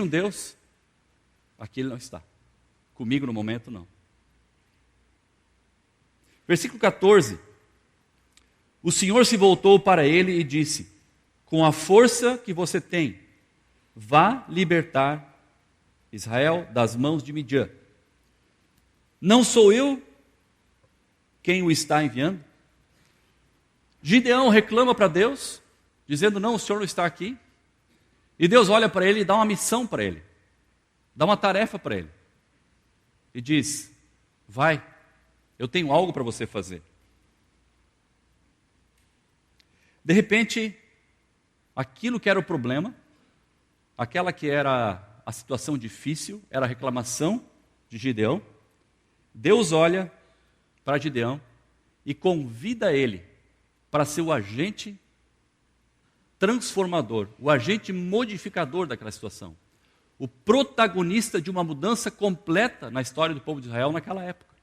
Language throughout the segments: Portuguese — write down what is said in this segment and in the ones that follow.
um Deus, aqui Ele não está. Comigo no momento, não. Versículo 14. O Senhor se voltou para ele e disse: com a força que você tem, vá libertar Israel das mãos de Midian. Não sou eu quem o está enviando? Gideão reclama para Deus, dizendo: não, o Senhor não está aqui. E Deus olha para ele e dá uma missão para ele, dá uma tarefa para ele. E diz: vai, eu tenho algo para você fazer. De repente, aquilo que era o problema, aquela que era a situação difícil, era a reclamação de Gideão, Deus olha para Gideão e convida ele para ser o agente transformador, o agente modificador daquela situação, o protagonista de uma mudança completa na história do povo de Israel naquela época.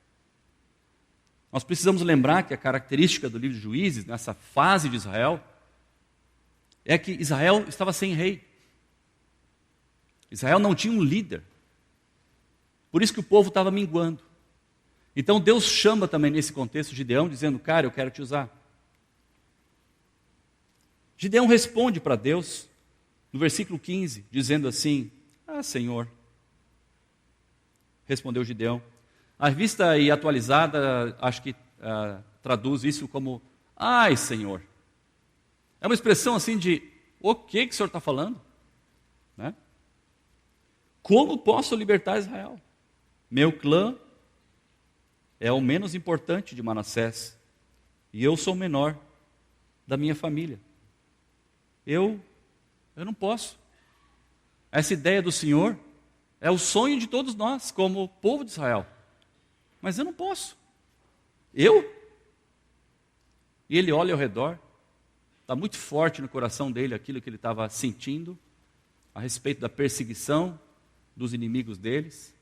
Nós precisamos lembrar que a característica do livro de Juízes, nessa fase de Israel, é que Israel estava sem rei. Israel não tinha um líder. Por isso que o povo estava minguando. Então Deus chama também nesse contexto Gideão, dizendo: cara, eu quero te usar. Gideão responde para Deus, no versículo 15, dizendo assim: ah, Senhor. Respondeu Gideão. A revista e atualizada, acho que traduz isso como: ai, Senhor. É uma expressão assim de: o que o Senhor está falando? Né? Como posso libertar Israel? Meu clã é o menos importante de Manassés, e eu sou o menor da minha família. Eu não posso. Essa ideia do Senhor é o sonho de todos nós, como povo de Israel. Mas eu não posso. Eu? E ele olha ao redor, está muito forte no coração dele aquilo que ele estava sentindo a respeito da perseguição dos inimigos deles,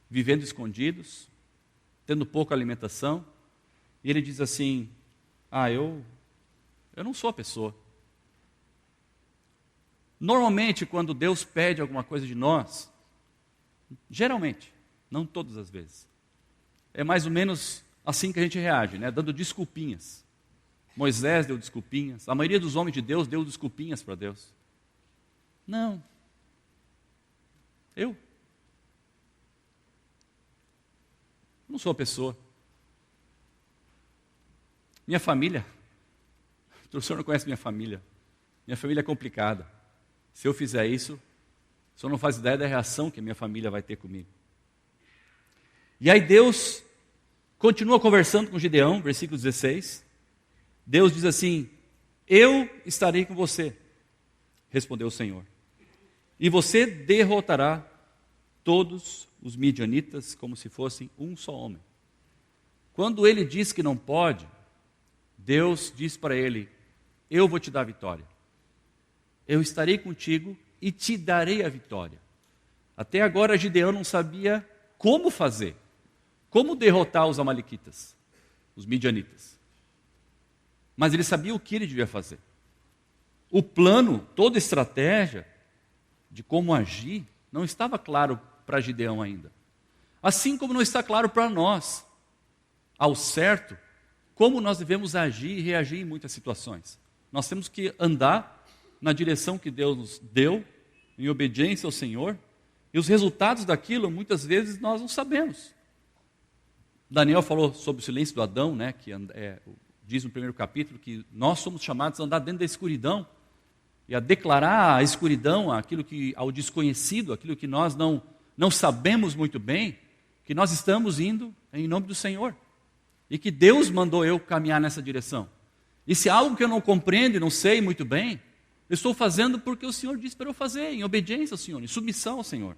vivendo escondidos, tendo pouca alimentação. E ele diz assim: ah, eu não sou a pessoa. Normalmente, quando Deus pede alguma coisa de nós, geralmente, não todas as vezes, é mais ou menos assim que a gente reage, né? Dando desculpinhas. Moisés deu desculpinhas, a maioria dos homens de Deus deu desculpinhas para Deus. Não. Eu não sou a pessoa. Minha família, o senhor não conhece minha família. Minha família é complicada. Se eu fizer isso, o senhor não faz ideia da reação que a minha família vai ter comigo. E aí Deus continua conversando com Gideão, versículo 16. Deus diz assim: eu estarei com você, respondeu o Senhor, e você derrotará todos os midianitas como se fossem um só homem. Quando ele diz que não pode, Deus diz para ele: eu vou te dar a vitória. Eu estarei contigo e te darei a vitória. Até agora Gideão não sabia como fazer, como derrotar os amalequitas, os midianitas. Mas ele sabia o que ele devia fazer. O plano, toda a estratégia de como agir, não estava claro para Gideão ainda. Assim como não está claro para nós, ao certo, como nós devemos agir e reagir em muitas situações. Nós temos que andar na direção que Deus nos deu, em obediência ao Senhor, e os resultados daquilo, muitas vezes, nós não sabemos. Daniel falou sobre o silêncio do Adão, né, que diz no primeiro capítulo que nós somos chamados a andar dentro da escuridão e a declarar a escuridão, ao desconhecido, aquilo que nós não sabemos muito bem, que nós estamos indo em nome do Senhor e que Deus mandou eu caminhar nessa direção. E se é algo que eu não compreendo e não sei muito bem, eu estou fazendo porque o Senhor disse para eu fazer, em obediência ao Senhor, em submissão ao Senhor.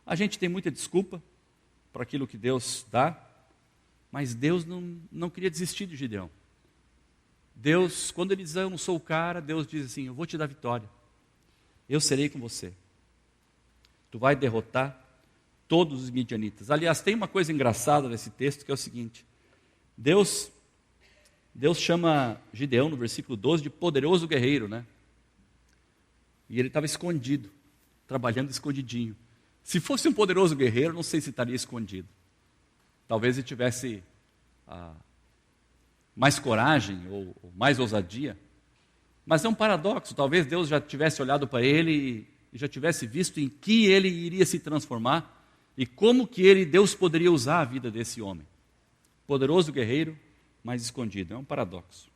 A gente tem muita desculpa para aquilo que Deus dá, mas Deus não queria desistir de Gideão. Deus, quando ele diz: eu não sou o cara, Deus diz assim: eu vou te dar vitória. Eu serei com você. Tu vai derrotar todos os midianitas. Aliás, tem uma coisa engraçada nesse texto, que é o seguinte: Deus chama Gideão, no versículo 12, de poderoso guerreiro, né? E ele estava escondido, trabalhando escondidinho. Se fosse um poderoso guerreiro, não sei se estaria escondido. Talvez ele tivesse mais coragem ou mais ousadia. Mas é um paradoxo. Talvez Deus já tivesse olhado para ele e já tivesse visto em que ele iria se transformar e como que Deus poderia usar a vida desse homem. Poderoso guerreiro, mas escondido. É um paradoxo.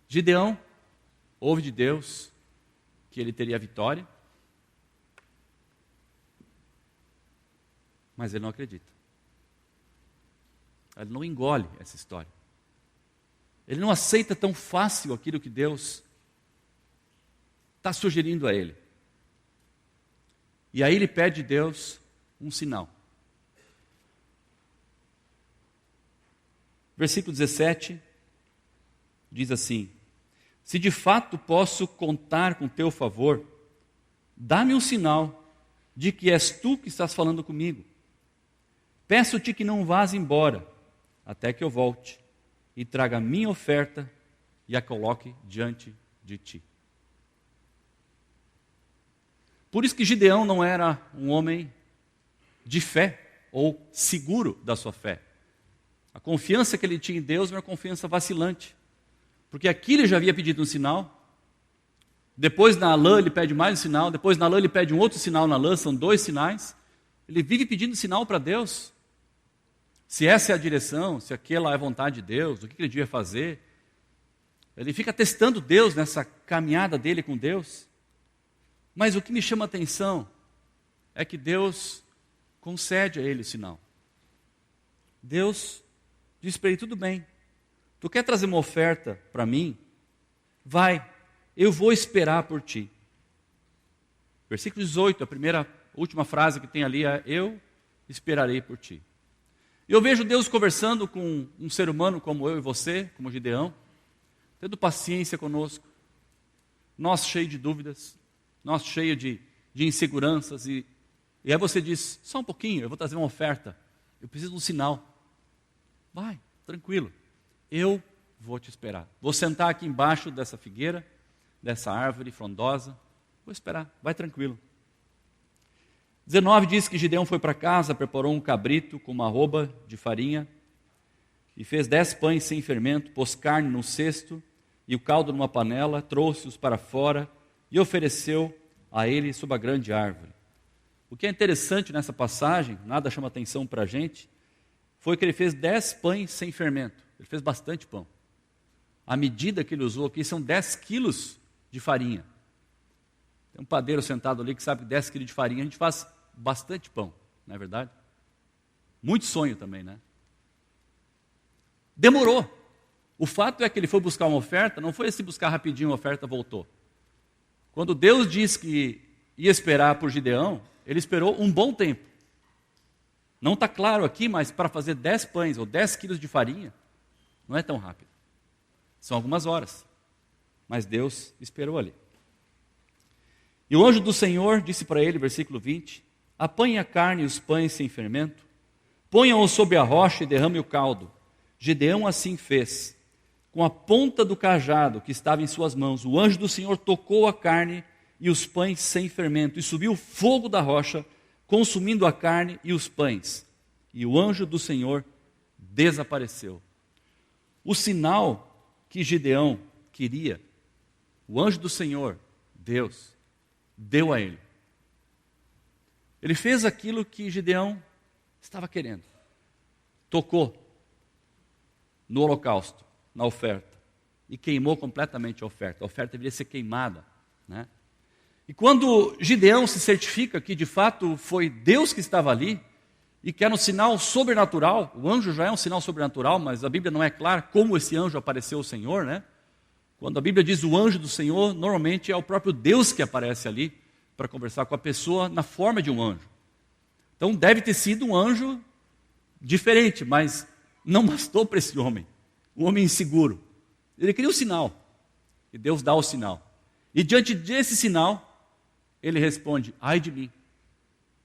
Gideão ouve de Deus que ele teria vitória, mas ele não acredita. Ele não engole essa história. Ele não aceita tão fácil aquilo que Deus está sugerindo a ele. E aí ele pede a Deus um sinal. Versículo 17 diz assim: se de fato posso contar com teu favor, dá-me um sinal de que és tu que estás falando comigo. Peço-te que não vás embora, até que eu volte e traga a minha oferta e a coloque diante de ti. Por isso que Gideão não era um homem de fé ou seguro da sua fé. A confiança que ele tinha em Deus era uma confiança vacilante. Porque aqui ele já havia pedido um sinal, depois na lã ele pede mais um sinal, depois na lã ele pede um outro sinal na lã, são 2 sinais. Ele vive pedindo sinal para Deus. Se essa é a direção, se aquela é a vontade de Deus, o que ele devia fazer. Ele fica testando Deus nessa caminhada dele com Deus. Mas o que me chama a atenção é que Deus concede a ele o sinal. Deus diz para ele: tudo bem, tu quer trazer uma oferta para mim? Vai, eu vou esperar por ti. Versículo 18, a última frase que tem ali é: eu esperarei por ti. Eu vejo Deus conversando com um ser humano como eu e você, como Gideão, tendo paciência conosco, nós cheios de dúvidas, nós cheios de inseguranças, e aí você diz: só um pouquinho, eu vou trazer uma oferta, eu preciso de um sinal. Vai, tranquilo, eu vou te esperar. Vou sentar aqui embaixo dessa figueira, dessa árvore frondosa, vou esperar, vai tranquilo. 19 diz que Gideão foi para casa, preparou um cabrito com uma arroba de farinha e fez 10 pães sem fermento, pôs carne num cesto e o caldo numa panela, trouxe-os para fora e ofereceu a ele sob a grande árvore. O que é interessante nessa passagem, nada chama atenção para a gente, foi que ele fez 10 pães sem fermento. Ele fez bastante pão. A medida que ele usou aqui são 10 quilos de farinha. Tem um padeiro sentado ali que sabe que 10 quilos de farinha a gente faz bastante pão, não é verdade? Muito sonho também, né? Demorou. O fato é que ele foi buscar uma oferta, não foi assim buscar rapidinho, a oferta voltou. Quando Deus disse que ia esperar por Gideão, ele esperou um bom tempo. Não está claro aqui, mas para fazer 10 pães ou 10 quilos de farinha, não é tão rápido. São algumas horas. Mas Deus esperou ali. E o anjo do Senhor disse para ele, versículo 20, apanhe a carne e os pães sem fermento, ponham-os sobre a rocha e derrame o caldo. Gideão assim fez. Com a ponta do cajado que estava em suas mãos, o anjo do Senhor tocou a carne e os pães sem fermento, e subiu fogo da rocha, consumindo a carne e os pães. E o anjo do Senhor desapareceu. O sinal que Gideão queria, o anjo do Senhor, Deus, deu a ele. Ele fez aquilo que Gideão estava querendo. Tocou no holocausto, na oferta, e queimou completamente a oferta. A oferta deveria ser queimada, né? E quando Gideão se certifica que de fato foi Deus que estava ali, e que era um sinal sobrenatural, o anjo já é um sinal sobrenatural, mas a Bíblia não é clara como esse anjo apareceu ao Senhor, né? Quando a Bíblia diz o anjo do Senhor, normalmente é o próprio Deus que aparece ali para conversar com a pessoa na forma de um anjo. Então deve ter sido um anjo diferente, mas não bastou para esse homem, um homem inseguro. Ele queria um sinal, e Deus dá o sinal. E diante desse sinal, ele responde: ai de mim,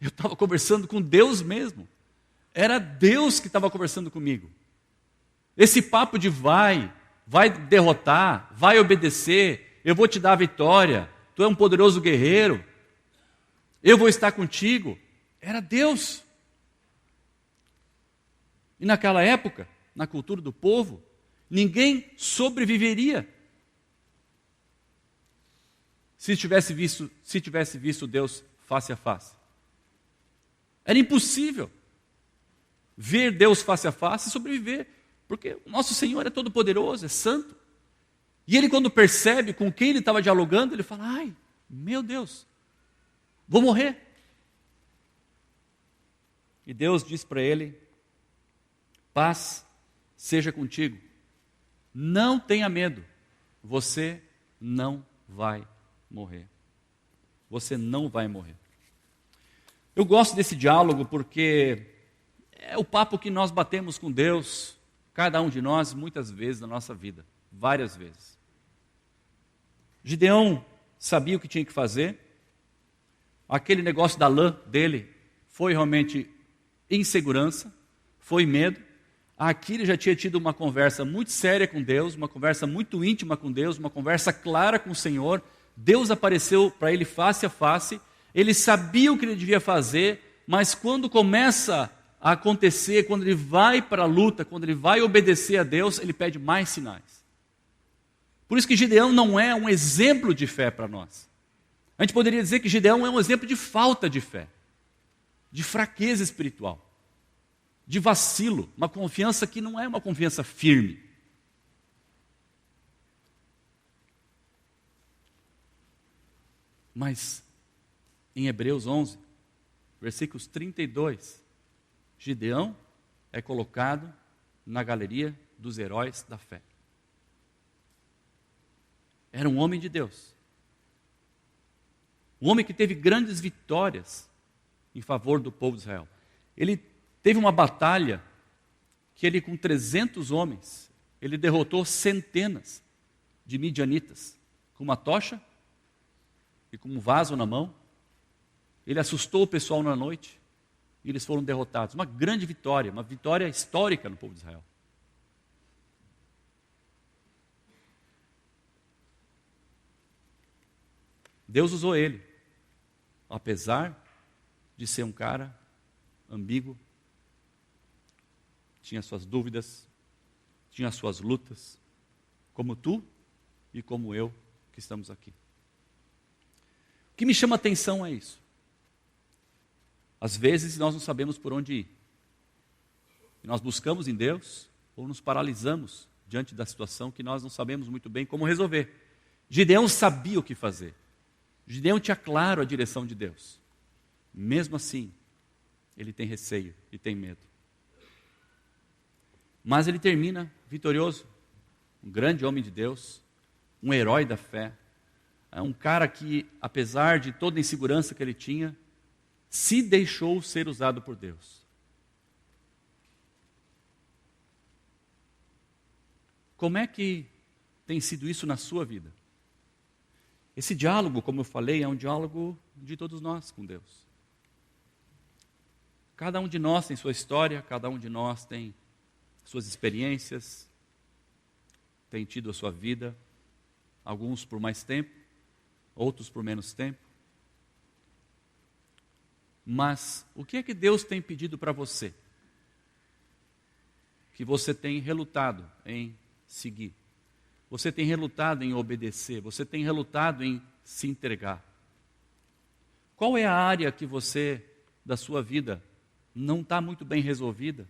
eu estava conversando com Deus mesmo, era Deus que estava conversando comigo. Esse papo de vai, vai derrotar, vai obedecer, eu vou te dar a vitória, tu é um poderoso guerreiro, eu vou estar contigo. Era Deus. E naquela época, na cultura do povo, ninguém sobreviveria se tivesse visto Deus face a face. Era impossível ver Deus face a face e sobreviver, porque o nosso Senhor é todo poderoso, é santo. E ele, quando percebe com quem ele estava dialogando, ele fala: ai, meu Deus, vou morrer. E Deus diz para ele: paz seja contigo, não tenha medo, você não vai morrer. Você não vai morrer. Eu gosto desse diálogo porque é o papo que nós batemos com Deus, cada um de nós, muitas vezes na nossa vida, várias vezes. Gideão sabia o que tinha que fazer, aquele negócio da lã dele foi realmente insegurança, foi medo. Aqui ele já tinha tido uma conversa muito séria com Deus, uma conversa muito íntima com Deus, uma conversa clara com o Senhor. Deus apareceu para ele face a face, ele sabia o que ele devia fazer, mas quando começa a acontecer, quando ele vai para a luta, quando ele vai obedecer a Deus, ele pede mais sinais. Por isso que Gideão não é um exemplo de fé para nós. A gente poderia dizer que Gideão é um exemplo de falta de fé, de fraqueza espiritual, de vacilo, uma confiança que não é uma confiança firme. Mas em Hebreus 11, versículos 32, Gideão é colocado na galeria dos heróis da fé. Era um homem de Deus. Um homem que teve grandes vitórias em favor do povo de Israel. Ele teve uma batalha que ele, com 300 homens, ele derrotou centenas de midianitas com uma tocha e com um vaso na mão. Ele assustou o pessoal na noite e eles foram derrotados. Uma grande vitória, uma vitória histórica no povo de Israel. Deus usou ele, apesar de ser um cara ambíguo, tinha suas dúvidas, tinha suas lutas, como tu e como eu que estamos aqui. O que me chama a atenção é isso. Às vezes nós não sabemos por onde ir. E nós buscamos em Deus ou nos paralisamos diante da situação que nós não sabemos muito bem como resolver. Gideão sabia o que fazer. Gideão tinha claro a direção de Deus. Mesmo assim, ele tem receio e tem medo. Mas ele termina vitorioso. Um grande homem de Deus, um herói da fé. É um cara que, apesar de toda a insegurança que ele tinha, se deixou ser usado por Deus. Como é que tem sido isso na sua vida? Esse diálogo, como eu falei, é um diálogo de todos nós com Deus. Cada um de nós tem sua história, cada um de nós tem suas experiências, tem tido a sua vida, alguns por mais tempo, outros por menos tempo. Mas o que é que Deus tem pedido para você? Que você tem relutado em seguir. Você tem relutado em obedecer, você tem relutado em se entregar. Qual é a área que você, da sua vida, não está muito bem resolvida?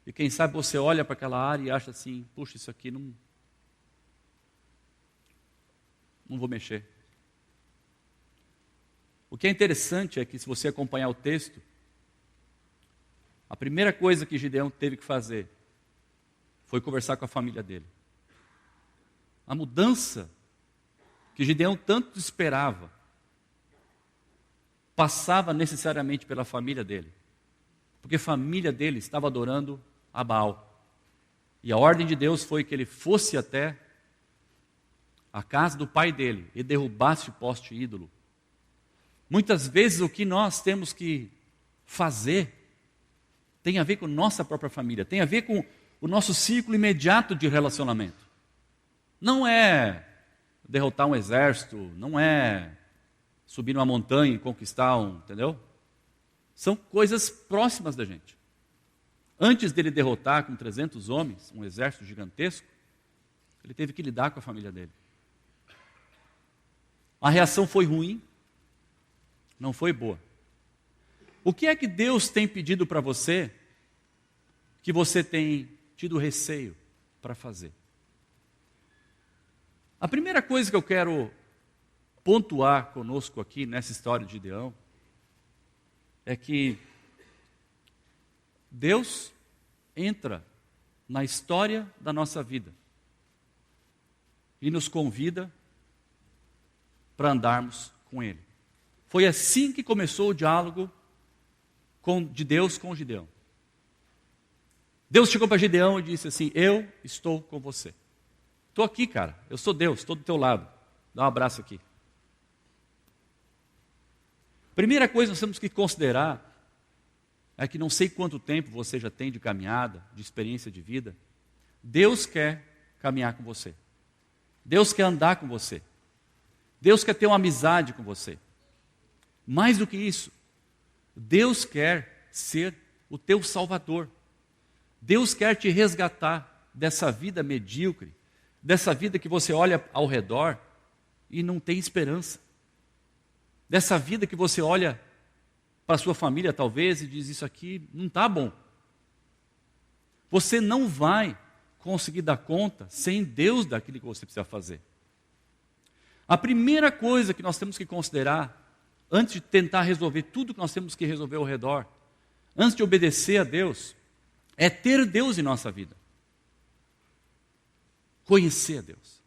E quem sabe você olha para aquela área e acha assim: puxa, isso aqui não vou mexer. O que é interessante é que, se você acompanhar o texto, a primeira coisa que Gideão teve que fazer foi conversar com a família dele. A mudança que Gideão tanto esperava passava necessariamente pela família dele, porque a família dele estava adorando a Baal. E a ordem de Deus foi que ele fosse até a casa do pai dele e derrubasse o poste ídolo. Muitas vezes o que nós temos que fazer tem a ver com nossa própria família, tem a ver com o nosso círculo imediato de relacionamento. não é derrotar um exército, não é subir numa montanha e conquistar entendeu? São coisas próximas da gente. Antes dele derrotar com 300 homens, um exército gigantesco, ele teve que lidar com a família dele. A reação foi ruim, não foi boa. O que é que Deus tem pedido para você que você tem tido receio para fazer? A primeira coisa que eu quero pontuar conosco aqui nessa história de Gideão é que Deus entra na história da nossa vida e nos convida para andarmos com Ele. Foi assim que começou o diálogo de Deus com Gideão. Deus chegou para Gideão e disse assim: eu estou com você. Estou aqui, cara, eu sou Deus, estou do teu lado. Dá um abraço aqui. Primeira coisa que nós temos que considerar é que não sei quanto tempo você já tem de caminhada, de experiência de vida. Deus quer caminhar com você. Deus quer andar com você. Deus quer ter uma amizade com você. Mais do que isso, Deus quer ser o teu Salvador. Deus quer te resgatar dessa vida medíocre, dessa vida que você olha ao redor e não tem esperança. Dessa vida que você olha para a sua família talvez e diz: isso aqui não está bom. Você não vai conseguir dar conta sem Deus daquilo que você precisa fazer. A primeira coisa que nós temos que considerar, antes de tentar resolver tudo que nós temos que resolver ao redor, antes de obedecer a Deus, é ter Deus em nossa vida. Conhecer a Deus.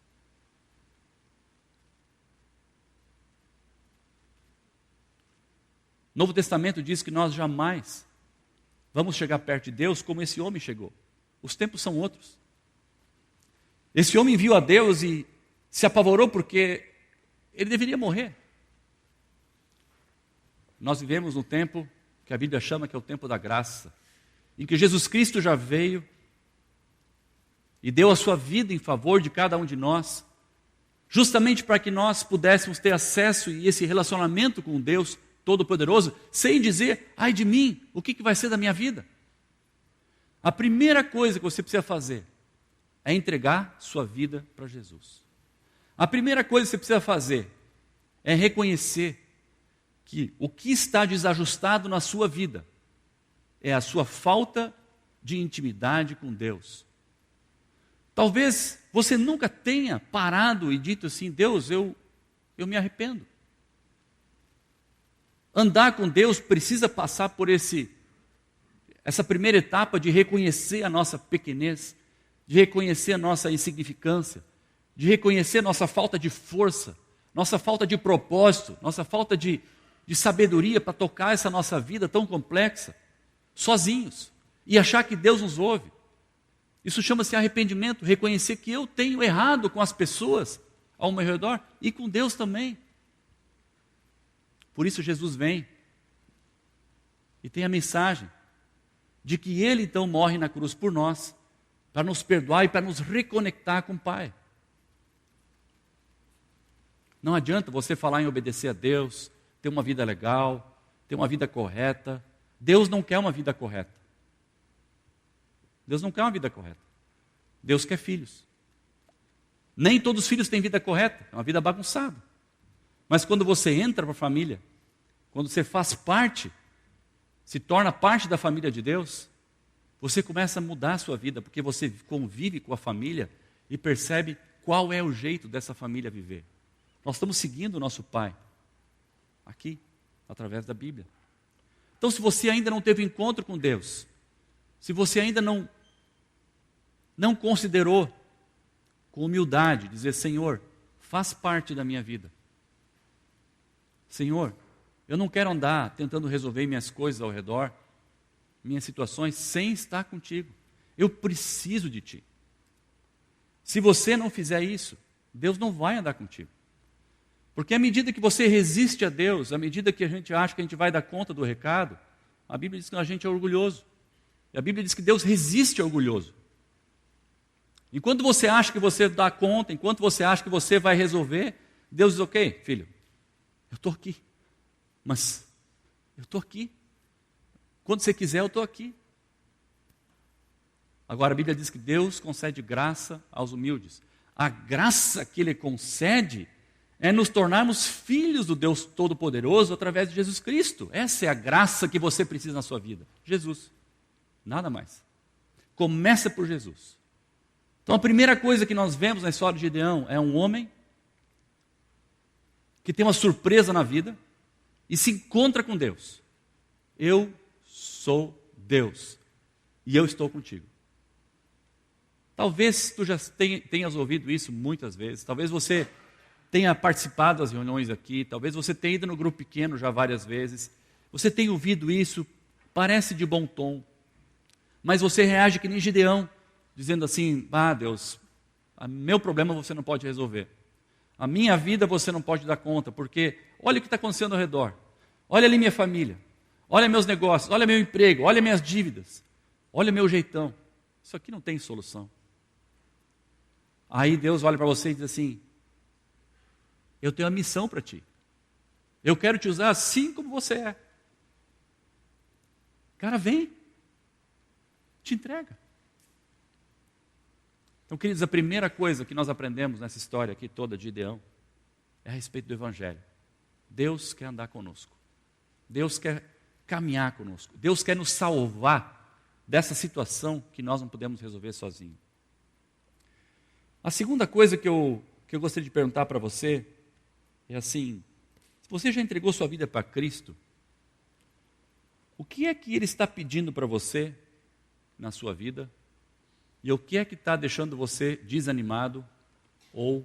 O Novo Testamento diz que nós jamais vamos chegar perto de Deus como esse homem chegou. Os tempos são outros. Esse homem viu a Deus e se apavorou porque ele deveria morrer. Nós vivemos num tempo que a Bíblia chama que é o tempo da graça, em que Jesus Cristo já veio e deu a sua vida em favor de cada um de nós, justamente para que nós pudéssemos ter acesso e esse relacionamento com Deus Todo-Poderoso, sem dizer: ai de mim, o que vai ser da minha vida? A primeira coisa que você precisa fazer é entregar sua vida para Jesus. A primeira coisa que você precisa fazer é reconhecer que o que está desajustado na sua vida é a sua falta de intimidade com Deus. Talvez você nunca tenha parado e dito assim: Deus, eu me arrependo. Andar com Deus precisa passar por essa primeira etapa de reconhecer a nossa pequenez, de reconhecer a nossa insignificância, de reconhecer a nossa falta de força, nossa falta de propósito, nossa falta de sabedoria para tocar essa nossa vida tão complexa, sozinhos, e achar que Deus nos ouve. Isso chama-se arrependimento, reconhecer que eu tenho errado com as pessoas ao meu redor e com Deus também. Por isso Jesus vem e tem a mensagem de que Ele então morre na cruz por nós, para nos perdoar e para nos reconectar com o Pai. Não adianta você falar em obedecer a Deus, ter uma vida legal, ter uma vida correta. Deus não quer uma vida correta. Deus não quer uma vida correta. Deus quer filhos. Nem todos os filhos têm vida correta, é uma vida bagunçada. Mas quando você entra para a família, quando você faz parte, se torna parte da família de Deus, você começa a mudar a sua vida, porque você convive com a família e percebe qual é o jeito dessa família viver. Nós estamos seguindo o nosso Pai, aqui, através da Bíblia. Então, se você ainda não teve encontro com Deus, se você ainda não considerou com humildade, dizer: Senhor, faz parte da minha vida. Senhor, eu não quero andar tentando resolver minhas coisas ao redor, minhas situações, sem estar contigo. Eu preciso de ti. Se você não fizer isso, Deus não vai andar contigo. Porque à medida que você resiste a Deus, à medida que a gente acha que a gente vai dar conta do recado, a Bíblia diz que a gente é orgulhoso. E a Bíblia diz que Deus resiste ao orgulhoso. Enquanto você acha que você dá conta, enquanto você acha que você vai resolver, Deus diz, ok, filho, eu estou aqui. Mas eu estou aqui. Quando você quiser, eu estou aqui. Agora a Bíblia diz que Deus concede graça aos humildes. A graça que Ele concede é nos tornarmos filhos do Deus Todo-Poderoso através de Jesus Cristo. Essa é a graça que você precisa na sua vida. Jesus. Nada mais. Começa por Jesus. Então a primeira coisa que nós vemos na história de Gideão é um homem que tem uma surpresa na vida e se encontra com Deus. Eu sou Deus e eu estou contigo. Talvez tu já tenhas ouvido isso muitas vezes, talvez você tenha participado das reuniões aqui, talvez você tenha ido no grupo pequeno já várias vezes, você tenha ouvido isso, parece de bom tom, mas você reage que nem Gideão, dizendo assim, Deus, meu problema você não pode resolver, a minha vida você não pode dar conta, porque olha o que está acontecendo ao redor, olha ali minha família, olha meus negócios, olha meu emprego, olha minhas dívidas, olha meu jeitão, isso aqui não tem solução. Aí Deus olha para você e diz assim, eu tenho uma missão para ti. Eu quero te usar assim como você é. Cara, vem. Te entrega. Então, queridos, a primeira coisa que nós aprendemos nessa história aqui toda de Gideão é a respeito do Evangelho. Deus quer andar conosco. Deus quer caminhar conosco. Deus quer nos salvar dessa situação que nós não podemos resolver sozinhos. A segunda coisa que eu gostaria de perguntar para você é assim, se você já entregou sua vida para Cristo, o que é que Ele está pedindo para você na sua vida? E o que é que está deixando você desanimado, ou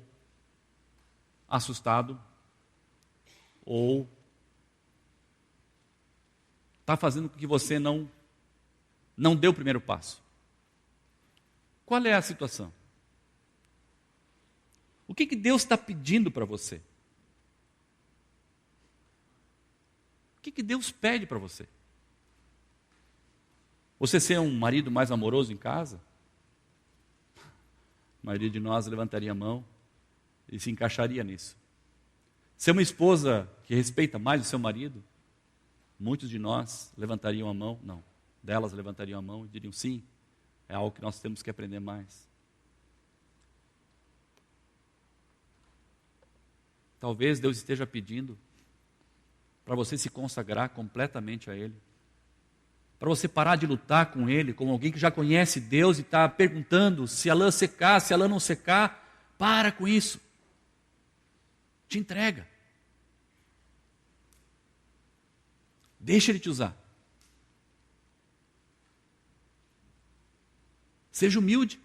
assustado, ou está fazendo com que você não dê o primeiro passo? Qual é a situação? O que Deus está pedindo para você? O que Deus pede para você? Você ser um marido mais amoroso em casa? A maioria de nós levantaria a mão e se encaixaria nisso. Ser uma esposa que respeita mais o seu marido? Muitos de nós levantariam a mão, não, delas levantariam a mão e diriam sim, é algo que nós temos que aprender mais. Talvez Deus esteja pedindo para você se consagrar completamente a Ele, para você parar de lutar com Ele, como alguém que já conhece Deus e está perguntando se a lã secar, se a lã não secar. Para com isso. Te entrega. Deixa Ele te usar. Seja humilde.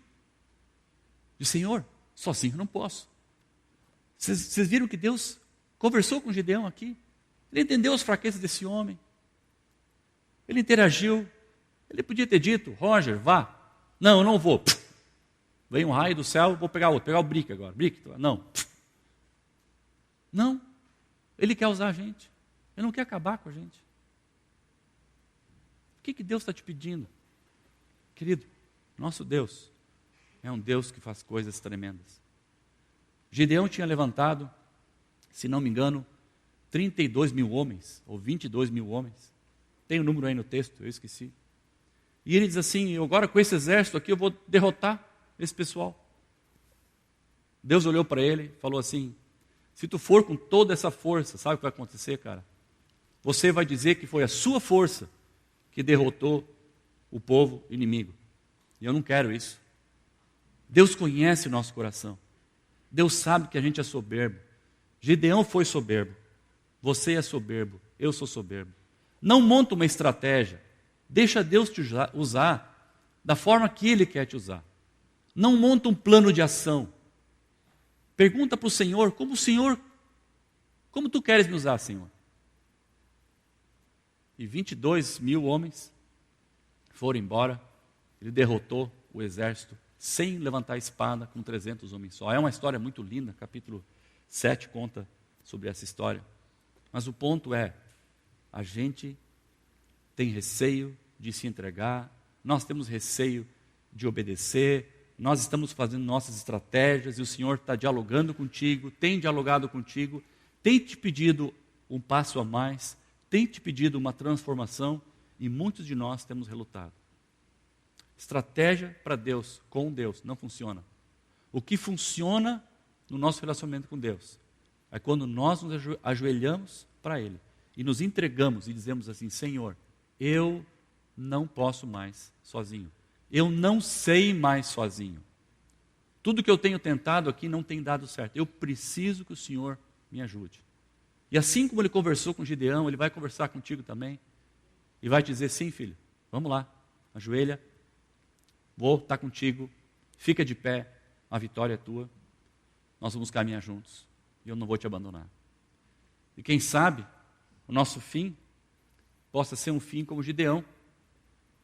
Diz, Senhor, sozinho eu não posso. Vocês viram que Deus conversou com Gideão aqui? Ele entendeu as fraquezas desse homem. Ele interagiu. Ele podia ter dito, Roger, vá. Não, eu não vou. Vem um raio do céu, vou pegar outro. Pegar o Brick agora. Brick, não. Não. Ele quer usar a gente. Ele não quer acabar com a gente. O que Deus está te pedindo? Querido, nosso Deus é um Deus que faz coisas tremendas. Gideão tinha levantado, se não me engano, 32 mil homens, ou 22 mil homens. Tem o número aí no texto, eu esqueci. E ele diz assim, agora com esse exército aqui eu vou derrotar esse pessoal. Deus olhou para ele e falou assim, se tu for com toda essa força, sabe o que vai acontecer, cara? Você vai dizer que foi a sua força que derrotou o povo inimigo. E eu não quero isso. Deus conhece o nosso coração. Deus sabe que a gente é soberbo. Gideão foi soberbo. Você é soberbo. Eu sou soberbo. Não monta uma estratégia. Deixa Deus te usar da forma que Ele quer te usar. Não monta um plano de ação. Pergunta para o Senhor, como tu queres me usar, Senhor? E 22 mil homens foram embora. Ele derrotou o exército sem levantar a espada, com 300 homens só. É uma história muito linda, capítulo 7 conta sobre essa história. Mas o ponto é, a gente tem receio de se entregar, nós temos receio de obedecer, nós estamos fazendo nossas estratégias e o Senhor está dialogando contigo, tem dialogado contigo, tem te pedido um passo a mais, tem te pedido uma transformação e muitos de nós temos relutado. Estratégia para Deus, com Deus, não funciona. O que funciona no nosso relacionamento com Deus é quando nós nos ajoelhamos para Ele e nos entregamos e dizemos assim: Senhor, eu não posso mais sozinho. Eu não sei mais sozinho. Tudo que eu tenho tentado aqui não tem dado certo. Eu preciso que o Senhor me ajude. E assim como ele conversou com Gideão, ele vai conversar contigo também. E vai te dizer: sim, filho, vamos lá, ajoelha, vou estar contigo, fica de pé, a vitória é tua, nós vamos caminhar juntos, e eu não vou te abandonar. E quem sabe, o nosso fim possa ser um fim como Gideão,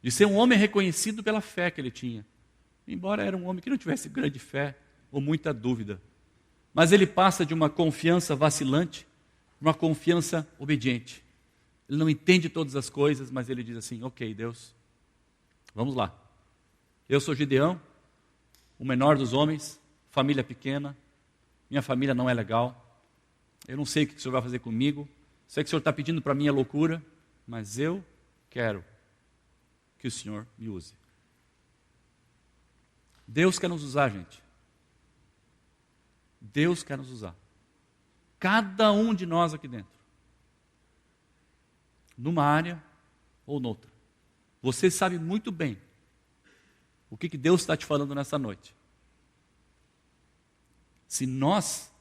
de ser um homem reconhecido pela fé que ele tinha, embora era um homem que não tivesse grande fé, ou muita dúvida, mas ele passa de uma confiança vacilante, uma confiança obediente. Ele não entende todas as coisas, mas ele diz assim: ok, Deus, vamos lá. Eu sou Gideão, o menor dos homens, família pequena, minha família não é legal, eu não sei o que o Senhor vai fazer comigo, sei que o Senhor está pedindo para mim a loucura, mas eu quero que o Senhor me use. Deus quer nos usar, gente. Deus quer nos usar. Cada um de nós aqui dentro. Numa área ou noutra. Você sabe muito bem o que Deus está te falando nessa noite. Se nós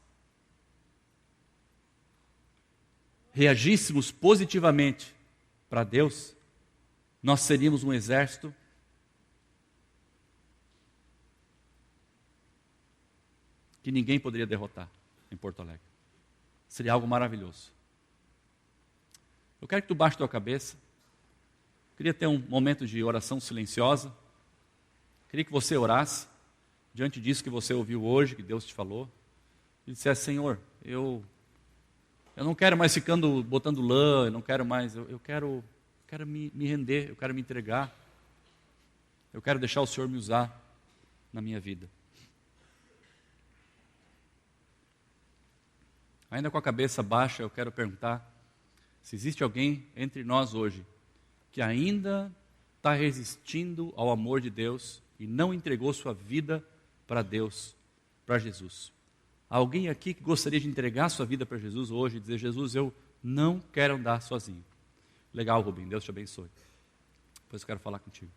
reagíssemos positivamente para Deus, nós seríamos um exército que ninguém poderia derrotar em Porto Alegre. Seria algo maravilhoso. Eu quero que tu baixe tua cabeça. Queria ter um momento de oração silenciosa. Queria que você orasse diante disso que você ouviu hoje, que Deus te falou, e dissesse: Senhor, eu não quero mais ficando botando lã, eu não quero mais, eu quero me render, eu quero me entregar, eu quero deixar o Senhor me usar na minha vida. Ainda com a cabeça baixa, eu quero perguntar se existe alguém entre nós hoje que ainda está resistindo ao amor de Deus e não entregou sua vida para Deus, para Jesus. Alguém aqui que gostaria de entregar sua vida para Jesus hoje e dizer: Jesus, eu não quero andar sozinho. Legal, Rubem, Deus te abençoe. Depois eu quero falar contigo.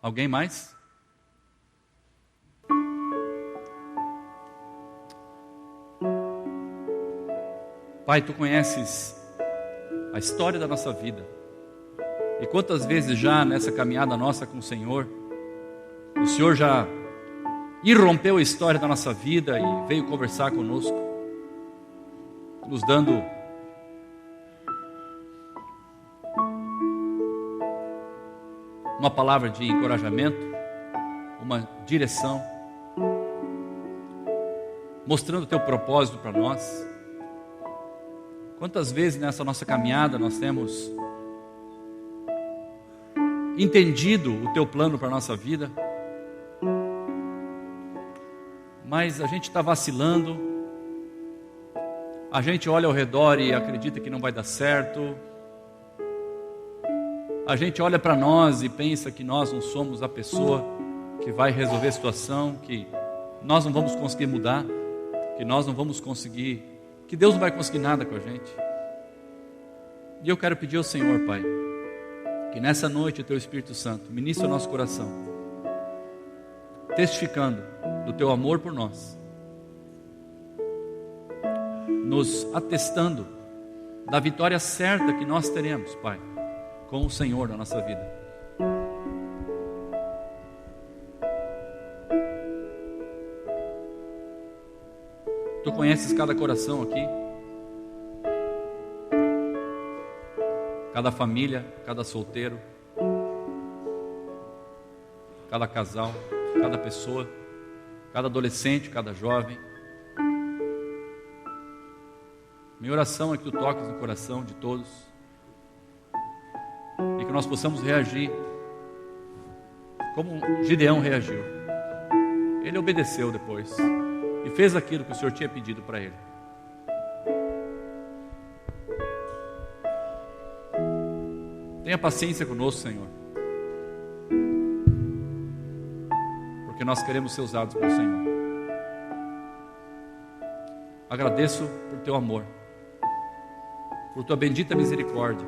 Alguém mais? Pai, tu conheces a história da nossa vida. E quantas vezes já nessa caminhada nossa com o Senhor já irrompeu a história da nossa vida e veio conversar conosco, nos dando uma palavra de encorajamento, uma direção, mostrando o teu propósito para nós. Quantas vezes nessa nossa caminhada nós temos entendido o teu plano para a nossa vida, mas a gente está vacilando, a gente olha ao redor e acredita que não vai dar certo, a gente olha para nós e pensa que nós não somos a pessoa que vai resolver a situação, que nós não vamos conseguir mudar, que nós não vamos conseguir, que Deus não vai conseguir nada com a gente. E eu quero pedir ao Senhor, Pai, que nessa noite o teu Espírito Santo ministre o nosso coração, testificando do teu amor por nós, nos atestando da vitória certa que nós teremos, Pai, com o Senhor na nossa vida. Tu conheces cada coração aqui, cada família, cada solteiro, cada casal, cada pessoa, cada adolescente, cada jovem. Minha oração é que tu toques no coração de todos e que nós possamos reagir como Gideão reagiu. Ele obedeceu depois e fez aquilo que o Senhor tinha pedido para ele. Tenha paciência conosco, Senhor, porque nós queremos ser usados pelo Senhor. Agradeço por teu amor, por tua bendita misericórdia,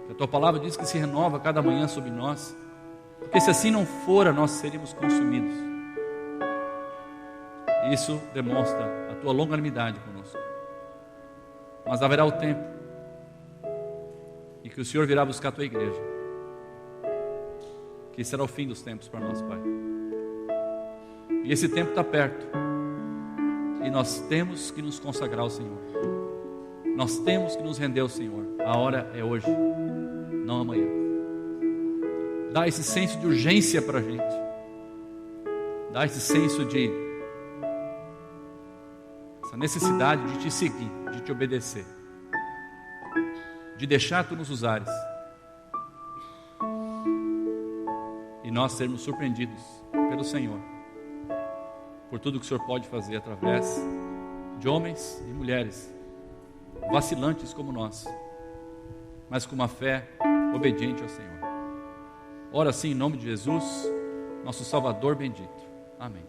que a tua palavra diz que se renova cada manhã sobre nós, porque se assim não fora, nós seríamos consumidos. Isso demonstra a tua longanimidade conosco. Mas haverá o tempo e que o Senhor virá buscar a tua igreja, que será o fim dos tempos para nós, Pai. E esse tempo está perto, e nós temos que nos consagrar ao Senhor. Nós temos que nos render ao Senhor. A hora é hoje, não amanhã. Dá esse senso de urgência para a gente. Dá esse senso de essa necessidade de te seguir, de te obedecer, de deixar tu nos usares e nós sermos surpreendidos pelo Senhor por tudo que o Senhor pode fazer através de homens e mulheres vacilantes como nós, mas com uma fé obediente ao Senhor. Ora assim em nome de Jesus, nosso Salvador bendito. Amém.